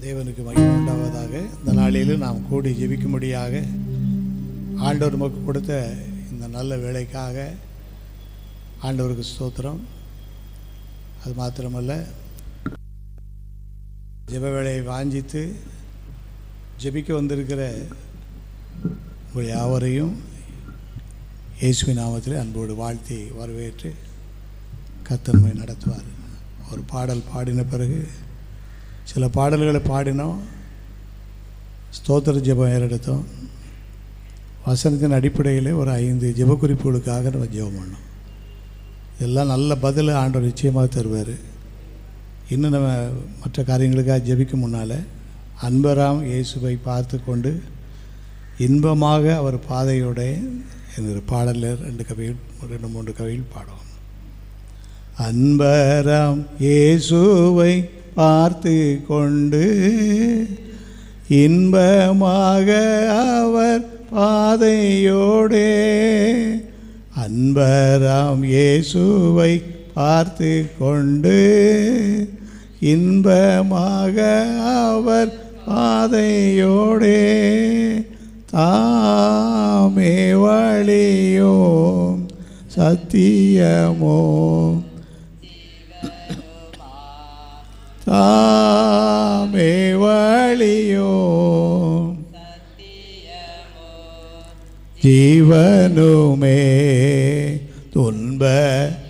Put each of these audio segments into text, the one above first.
தேவனுக்கு மகிமை உண்டாவதாக. இந்த நாளிலும் நாம் கூடி ஜெபிக்கும்படியாக ஆண்டவர் நமக்கு கொடுத்த இந்த நல்ல வேலைக்காக ஆண்டவருக்கு ஸ்தோத்திரம். அது மாத்திரமல்ல, ஜெப வேலையை வாஞ்சித்து ஜெபிக்க வந்திருக்கிற உங்கள் யாவரையும் இயேசுவின் நாமத்தில் அன்போடு வாழ்த்தி வரவேற்று கர்த்தர் நடத்துவார். ஒரு பாடல் பாடின பிறகு சில பாடல்களை பாடினோம், ஸ்தோத்திர ஜெபம் ஏறெடுத்தோம். வசனத்தின் அடிப்படையில் ஒரு 5 ஜெப குறிப்புகளுக்காக நம்ம ஜெபம் பண்ணோம். இதெல்லாம் நல்ல பதில் ஆண்டவர் நிச்சயமாக தருவார். இன்னும் நம்ம மற்ற காரியங்களுக்காக ஜெபிக்கும் முன்னால் அன்பராம் இயேசுவை பார்த்து கொண்டு இன்பமாக அவர் பாதையோட என்கிற பாடலில் 2-3 கவிகள் பாடுவோம். அன்பராம் இயேசுவை பார்த்து கொண்டு இன்பமாக அவர் பாதையோடே, அன்பராம் இயேசுவை பார்த்து கொண்டு இன்பமாக அவர் பாதையோடே, தாமே வழியோ சத்தியமோ தாமே வழியோ ஜீவனுமே, துன்ப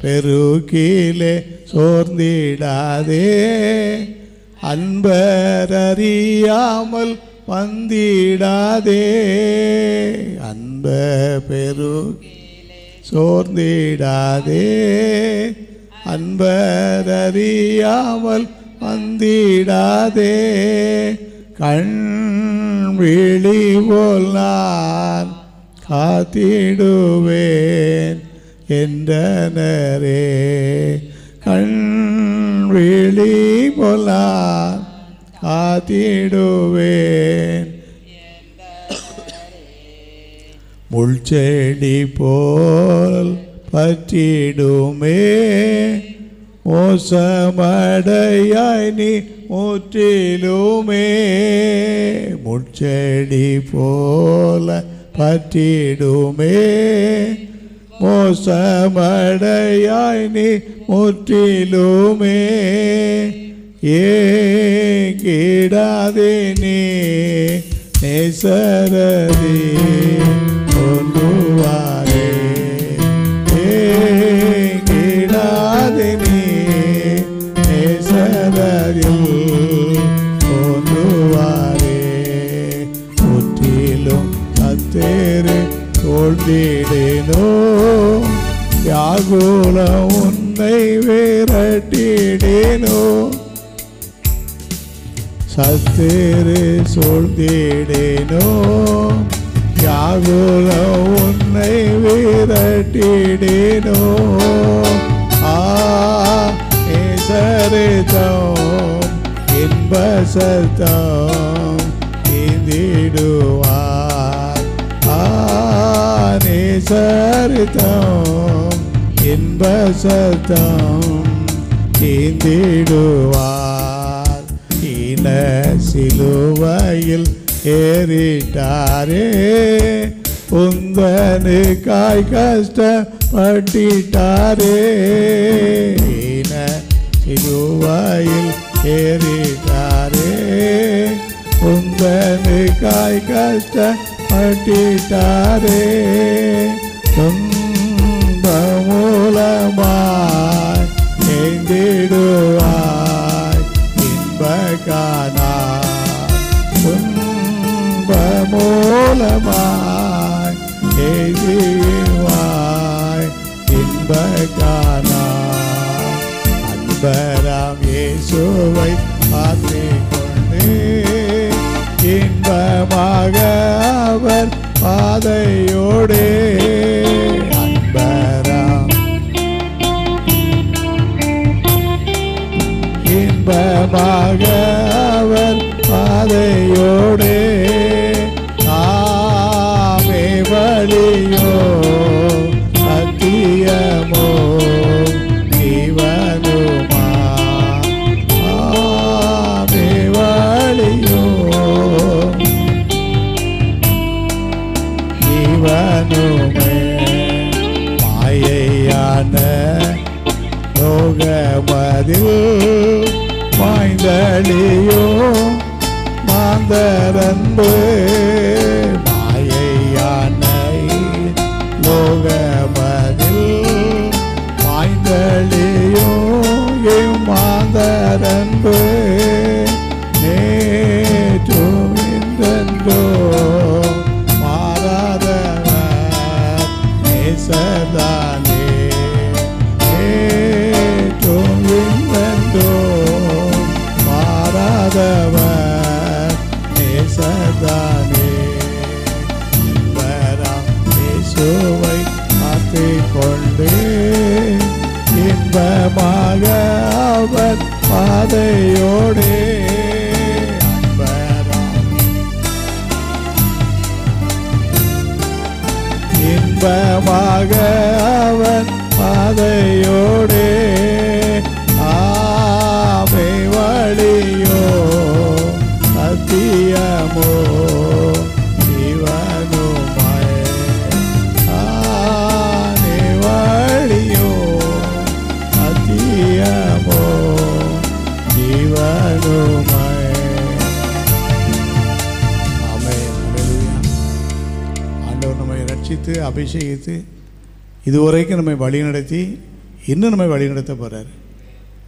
பெருக்கிலே சோர்ந்திடாதே, அன்பரறியாமல் வந்திடாதே, அன்ப பெருக்கிலே சோர்ந்திடாதே, அன்பரறியாமல் வந்திடாதே, கண் விழி போல் நான் காத்திடுவேன் என்றனரே, கண் விழி போல் நான் காத்திடுவேன், முள்செடி போல் பற்றிடுமே, மோசமடையாய் நீ முற்றிலுமே, முட்செடி போல பற்றிடுமே, மோசமடையாய் நீ முற்றிலுமே, ஏங்கிடாதே நீ நேசரதி கொண்டுவாரே, ஏங்கிடாதே நீ நேசரதில் கொண்டுவாரே, முற்றிலும் கத்தேறு தோழ்ந்திடேனோ, யாகுலம் உன்னை விரட்டிடேனோ, சத்தேறு சூழ்ந்திடேனோ, யாகுலம் உன்னை விரட்டிடேனோ, சரிதம் இன்ப சத்தம் இந்திடுவார், சரிதம் இன்ப சத்தம் இந்திடுவார், இன சிலுவையில் ஏறிட்டாரே, உந்தனுக்காய் கஷ்டப்பட்டிட்டாரே, சிலுவையில் ஏறிட்டாரே, உந்தனுக்காய் கஷ்டப்பட்டிட்டாரே, துன்ப மூலமாய் எந்திடுவாய் இன்பகானா, துன்ப மூலமாய் எய்திடுவாய் இன்பகானா, அன்பராம் இயேசுவை பார்த்து கொண்டு இன்பமாக அவர் பாதையோடே, அன்பராம் இன்பமாக அவர் பாதையோடே, தாமே வழியோ சத்தியமோ ஜீவனுமா, ஆமே வழி மாந்தரன்பு மாயையான லோகமதில் மாய்ந்தளியோ மாந்தரன்பு நேற்றும் இன்றென்றோ மாறாதவர் நேசதானே நேற்றும் இன்றென்றோ மாறாதவர் நேசதானே அன்பராம் இயேசுவை காத்துக் கொண்டு இன்பமாக அவர் பாதையோடே இன்பமாக அவன் பாதையோடே ஆமை வழியோ சத்தியமோ இவனுமாய் ஆனை வழியோ சத்தியமோ இவனுமாய். ரட்சித்து அபிஷேகித்து இதுவரைக்கும் நம்மை வழிநடத்தி இன்னும் நம்மை வழிநடத்த போகிறார்.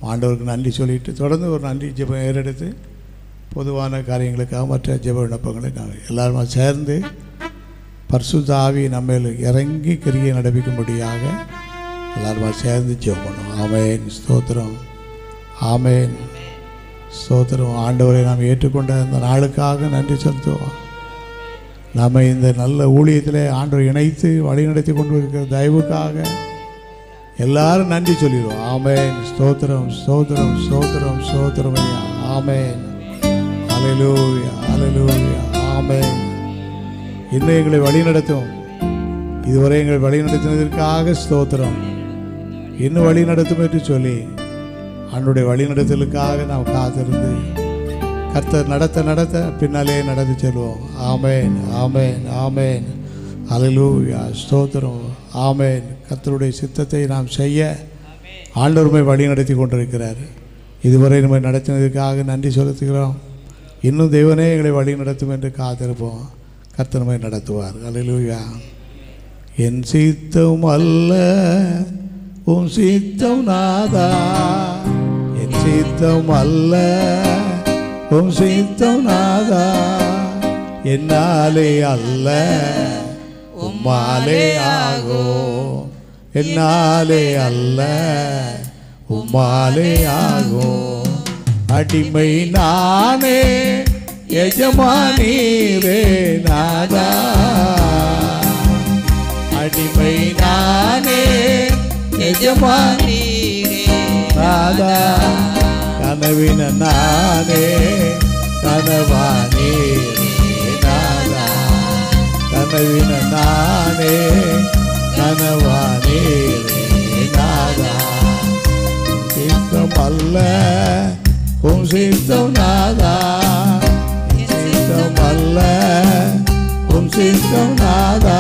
ஆண்டவருக்கு நன்றி சொல்லிட்டு தொடர்ந்து ஒரு நன்றி ஜெபம் ஏறெடுத்து பொதுவான காரியங்களுக்காக மற்ற ஜெப விண்ணப்பங்களை நாங்கள் எல்லாருமா சேர்ந்து பரிசுத்த ஆவி நம்மேல் இறங்கி கிரியை நடப்பிக்கும்படியாக எல்லாருமா சேர்ந்து ஜெபம் பண்ணுவோம். ஆமேன், ஸ்தோத்திரம், ஆமேன், ஸ்தோத்திரம். ஆண்டவரை நாம் ஏற்றுக்கொண்ட அந்த நாளுக்காக நன்றி செலுத்துவோம். நாம் இந்த நல்ல ஊழியத்தில் ஆண்டவர் இணைத்து வழிநடத்தி கொண்டு இருக்கிற தயவுக்காக எல்லாரும் நன்றி சொல்லிடுவோம். ஆமேன், ஸ்தோத்திரம், ஸ்தோத்திரம், ஸ்தோத்திரம், ஸ்தோத்திரம் ஐயா. ஆமேன், அல்லேலூயா, அல்லேலூயா, ஆமேன். இன்னும் எங்களை வழிநடத்தும், இதுவரை எங்களை வழிநடத்தினதற்காக ஸ்தோத்திரம். இன்னும் வழி நடத்தும் என்று சொல்லி ஆண்டவருடைய வழிநடத்தலுக்காக நாம் காத்திருந்து கர்த்தர் நடத்த நடத்த பின்னாலே நடந்து செல்வோம். ஆமேன், ஆமேன், ஆமேன், அல்லேலூயா, ஸ்தோத்திரம், ஆமேன். கர்த்தருடைய சித்தத்தை நாம் செய்ய ஆண்டவருமை வழி நடத்தி கொண்டிருக்கிறார். இதுவரை நம்ம நடத்தினதுக்காக நன்றி செலுத்துகிறோம். இன்னும் தேவனே எங்களை வழி நடத்தும் என்று காத்திருப்போம். கர்த்தர் நம்மை நடத்துவார். அல்லேலூயா. என் சித்தம் அல்ல உன் சித்தம் நாதா, என் சித்தம் அல்ல உம் சித்தம் நாதா, என்னாலே அல்ல உம்மாலே ஆகும், என்னாலே அல்ல உம்மாலே ஆகும். அடிமை நானே எஜமானீரே நாதா, அடிமை நானே எஜமானீரே நாதா, கனவின நானே கனவானீரே நாதா, கனவின நானே கனவானீரே நாதா. சித்தம் அல்ல உம் சித்தம் நாதா, சித்தம் அல்ல உம் சித்தம் நாதா,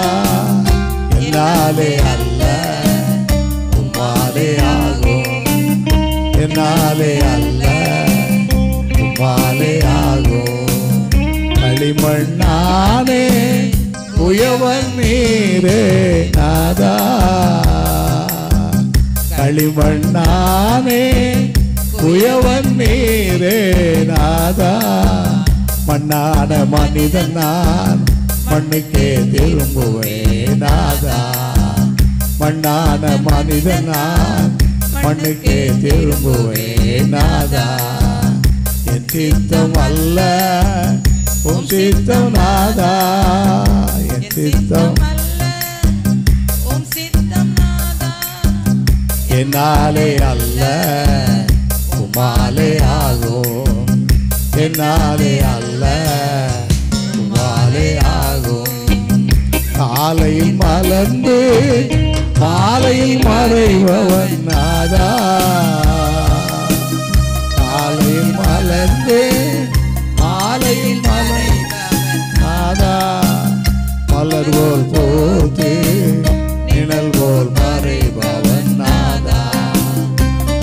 என்னாலே அல்ல உம்மாலே ஆகும், என்னாலே அல்ல உம்மாலே ஆகும். களிமண்ணானே உயவன் நீரே நாதா, களிமண்ணானே உயவன் நீரே நாதா. மண்ணான மனிதன் நான் மண்ணுக்கே திரும்புவேன் நாதா, மண்ணான மனிதன் நான் மண்ணுக்கே திரும்புவேன் நாதா. என் சித்தம் அல்ல உம் சித்தம் நாதா, என் சித்தம் என்னாலே அல்ல உம்மாலே ஆகும், என்னாலே அல்ல உம்மாலே ஆகும். காலையில் மலர்ந்து மாலையில் மறைபவன் நாதா, காலையில் மலர்ந்து மாலையில் மறைபவன் நாதா. மலர் போல் போத்து நிழல் போல் மறைபவன் நாதா,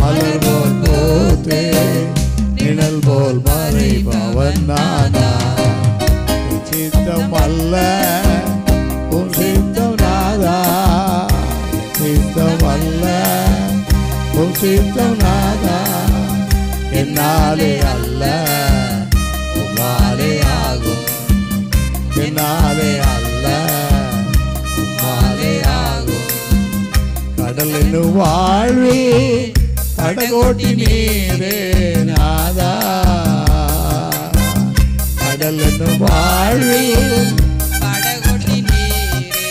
மலர் போல் போத்து நிழல் போல் மறை செய்பவன் நானா, என் சித்தம் அல்ல உன் சித்தம் நாதா, என் சித்தம் அல்ல உன் சித்தம் நாதா, என்னாலே அல்ல உம்மாலே ஆகும், என்னாலே அல்ல உம்மாலே ஆகும். கடல் என்னும் வாழ்வே படகோட்டி நீரே நாதா, கடல் என்னும் வாழ்வே படகோட்டி நீரே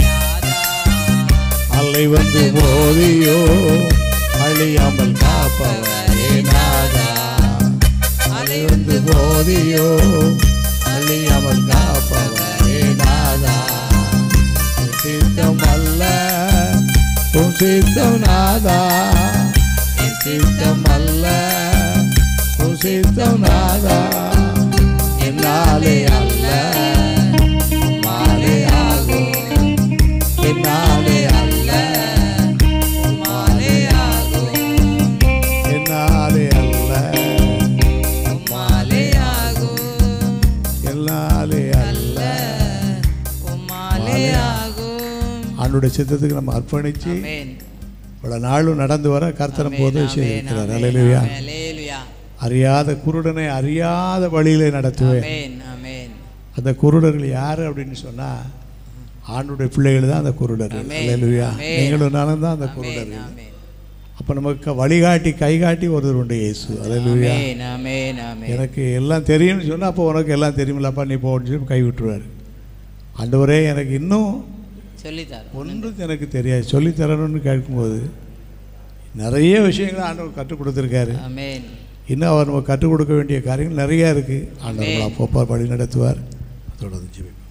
நாதா, அலை வந்து மோதியோ அழியாமல் காப்பவரே நாதா, அலை வந்து மோதியோ அழியாமல் காப்பவரே நாதா, உன் சித்தம் அல்ல உன் சித்தம் நாதா, என் சித்தம் அல்ல உன் சித்தம் நாதா, என்னாலே அல்ல உம்மாலே ஆகும், என்னாலே அல்ல உம்மாலே ஆகும், என்னாலே அல்ல உம்மாலே ஆகும், என்னாலே அல்ல உம்மாலே ஆகும். ஆண்டவருடைய சித்தத்துக்கு நம்ம அர்ப்பணிச்சு ஆமென். இவ்வளவு நாளும் நடந்து வர கர்த்தர் போது செய்திருக்கிறார். அல்லேலூயா. அல்லேலூயா. அறியாத குருடனை அறியாத வழியிலே நடத்துவேன். ஆமென். ஆமென். அந்த குருடர்கள் யாரு அப்படின்னு சொன்னா ஆண்டவருடைய பிள்ளைகள் தான் அந்த குருடர்கள். அல்லேலூயா. நீங்களும் நானும் தான் அந்த குருடர்கள். ஆமென். அப்ப நமக்கு வழிகாட்டி கைகாட்டி ஒருவர் உண்டு, இயேசு. அல்லேலூயா. ஆமென். ஆமென். ஆமென். எனக்கு எல்லாம் தெரியும்னு சொன்னா அப்போ உனக்கு எல்லாம் தெரியுமில்லப்பா நீ போன்னு சொல்லி கை விட்டுருவார். ஆண்டவரே எனக்கு இன்னும் சொல்லித்தார். ஒன்றும் எனக்கு தெரியாது சொல்லித்தரணும்னு கேட்கும்போது நிறைய விஷயங்களை ஆண்டவர் கற்றுக் கொடுத்துருக்காரு. ஆமென். இன்னும் அவர் நம்ம கற்றுக் கொடுக்க வேண்டிய காரியங்கள் நிறையா இருக்குது. ஆண்டவர் அப்பப்போ வழி நடத்துவார். தொடர்ந்து ஜெபிப்போம்.